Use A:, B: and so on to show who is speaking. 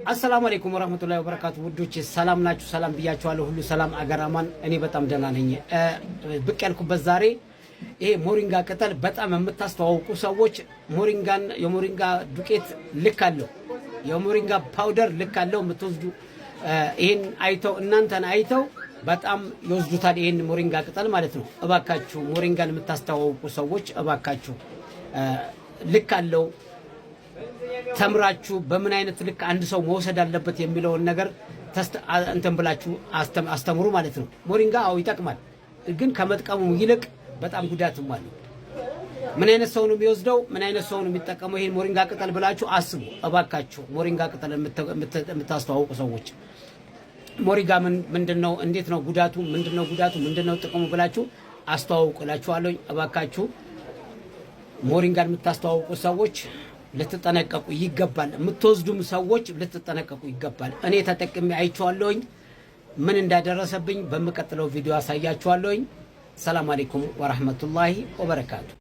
A: አሰላሙ አለይኩም ወራህመቱላሂ ወበረካቱ። ውዶች ሰላም ናችሁ? ሰላም ብያችኋለሁ። ሁሉ ሰላም አገራማን። እኔ በጣም ደህና ነኝ። ብቅ ያልኩበት ዛሬ ይሄ ሞሪንጋ ቅጠል በጣም የምታስተዋውቁ ሰዎች ሞሪንጋን የሞሪንጋ ዱቄት ልክ አለው፣ የሞሪንጋ ፓውደር ልክ አለው የምትወስዱ ይሄን አይተው እናንተን አይተው በጣም ይወስዱታል። ይሄን ሞሪንጋ ቅጠል ማለት ነው። እባካችሁ ሞሪንጋን የምታስተዋውቁ ሰዎች እባካችሁ ልክ አለው ተምራችሁ በምን አይነት ልክ አንድ ሰው መውሰድ አለበት የሚለውን ነገር እንትን ብላችሁ አስተምሩ ማለት ነው። ሞሪንጋ አው ይጠቅማል፣ ግን ከመጥቀሙ ይልቅ በጣም ጉዳትም አለው። ምን አይነት ሰው ነው የሚወስደው? ምን አይነት ሰው ነው የሚጠቀመው ይሄን ሞሪንጋ ቅጠል ብላችሁ አስቡ እባካችሁ። ሞሪንጋ ቅጠል የምታስተዋውቁ ሰዎች ሞሪንጋ ምንድነው? እንዴት ነው ጉዳቱ? ምንድነው ጉዳቱ? ምንድነው ጥቅሙ ብላችሁ አስተዋውቁላችኋለሁ። እባካችሁ ሞሪንጋን የምታስተዋውቁ ሰዎች ልትጠነቀቁ ይገባል። የምትወስዱም ሰዎች ልትጠነቀቁ ይገባል። እኔ ተጠቅሜ አይቼዋለሁኝ። ምን እንዳደረሰብኝ በሚቀጥለው ቪዲዮ አሳያችኋለሁኝ። ሰላም አለይኩም ወራህመቱላሂ ወበረካቱ።